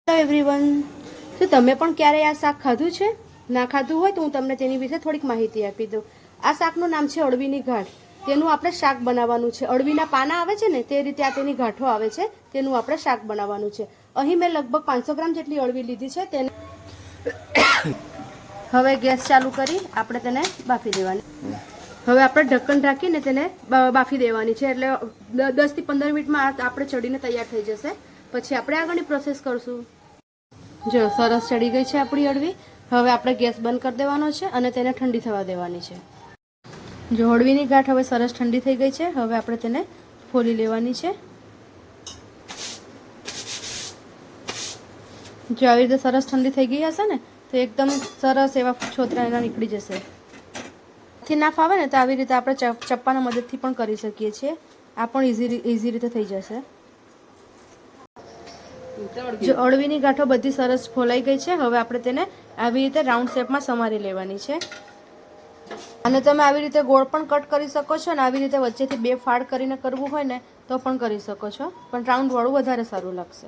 Hello everyone, શું તમે પણ ક્યારેય આ શાક ખાધું છે? ના ખાધું હોય તો હું તમને તેની વિશે થોડીક માહિતી આપી દઉં. આ શાકનું નામ છે અળવીની ગાંઠ. તેનું આપણે શાક બનાવવાનું છે. અળવીના પાના આવે છે ને તે રીતે આ તેની ગાંઠો આવે છે, તેનું આપણે શાક બનાવવાનું છે. અહીં મેં લગભગ 500 ગ્રામ જેટલી અળવી લીધી છે. તેને હવે ગેસ ચાલુ કરી આપણે તેને બાફી દેવાની. હવે આપણે ઢક્કન ઢાંકીને તેને બાફી દેવાની છે, એટલે 10 થી 15 મિનિટમાં આપણે ચડીને તૈયાર થઈ જશે. પછી આપણે આગળની પ્રોસેસ કરશું. જો સરસ ચડી ગઈ છે આપણી અળવી. હવે આપણે ગેસ બંધ કરી દેવાનો છે અને તેને ઠંડી થવા દેવાની છે. જો અળવીની ગાંઠ હવે સરસ ઠંડી થઈ ગઈ છે. હવે આપણે તેને ફોલી લેવાની છે. જો આવી રીતે સરસ ઠંડી થઈ ગઈ હશે ને તો એકદમ સરસ એવા છોતરા એના નીકળી જશે. થી ના ફાવે ને તો આવી રીતે આપણે ચપ્પાના મદદથી પણ કરી શકીએ છીએ. આ પણ ઇઝી રીતે થઈ જશે. જો અળવીની ગાંઠો બધી સરસ ફોલાઈ ગઈ છે. હવે આપણે તેને આવી રીતે રાઉન્ડ શેપમાં સમારી લેવાની છે. અને તમે આવી રીતે ગોળ પણ કટ કરી શકો છો, અને આવી રીતે વચ્ચેથી 2 ફાડ કરીને કરવું હોય ને તો પણ કરી શકો છો, પણ રાઉન્ડ વાળું વધારે સારું લાગશે.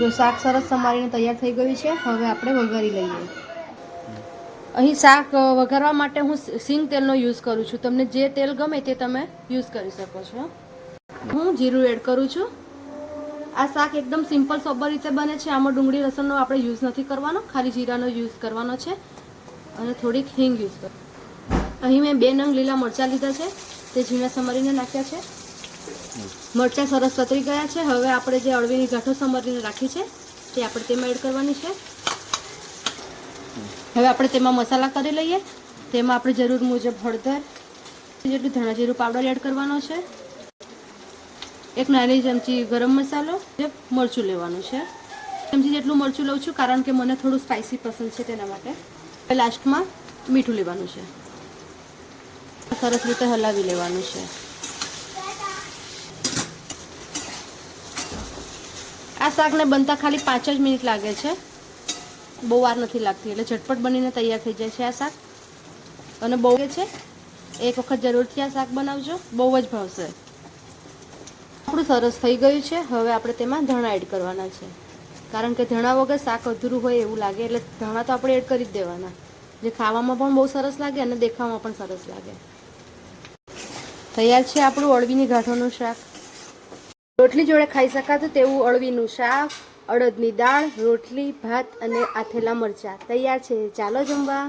જો શાક સરસ સમારીને તૈયાર થઈ ગયું છે. હવે આપણે વઘારી લઈએ. અહીં શાક વઘારવા માટે હું સિંગ તેલનો યુઝ કરું છું. તમને જે તેલ ગમે તે તમે યુઝ કરી શકો છો. હું જીરું એડ કરું છું. આ શાક એકદમ સિમ્પલ સોબર રીતે બને છે. આમાં ડુંગળી લસણનો આપણે યુઝ નથી કરવાનો, ખાલી જીરાનો યુઝ કરવાનો છે અને થોડીક હિંગ યુઝ કરો. અહીં મેં 2 નંગ લીલા મરચાં લીધા છે, તે ઝીણા સમારીને નાખ્યા છે. મરચાં સરસ સતરી ગયા છે. હવે આપણે જે અળવીની ગાંઠો સમારીને રાખી છે તે આપણે તેમાં એડ કરવાની છે. હવે આપણે તેમાં મસાલા કરી લઈએ. તેમાં આપણે જરૂર મુજબ હળદર, જેટલું ધાણા જીરું પાવડર એડ કરવાનો છે. 1 નાની ચમચી ગરમ મસાલો, મરચું લેવાનું છે. ચમચી જેટલું મરચું લઉં છું કારણ કે મને થોડું સ્પાઇસી પસંદ છે, તેના માટે. લાસ્ટમાં મીઠું લેવાનું છે. સરસ રીતે હલાવી લેવાનું છે. આ શાકને બનતા ખાલી 5 જ મિનિટ લાગે છે, બહુ વાર નથી લાગતી. એટલે ઝટપટ બનીને તૈયાર થઈ જાય છે આ શાક. અને બહુ છે, એક વખત જરૂરથી આ શાક બનાવજો, બહુ જ ભાવશે. આપણું સરસ થઈ ગયું છે. હવે આપણે તેમાં ધાણા એડ કરવાના છે, કારણ કે ધાણા વગર શાક અધૂરું હોય એવું લાગે, એટલે ધાણા તો આપણે એડ કરી જ દેવાના, જે ખાવામાં પણ બહુ સરસ લાગે અને દેખાવામાં પણ સરસ લાગે. તૈયાર છે આપણું અળવીની ગાંઠોનું શાક. રોટલી જોડે ખાઈ શકાતું તેવું અળવીનું શાક, અડદની દાળ, રોટલી, ભાત અને આથેલા મરચાં તૈયાર છે. ચાલો જમવા.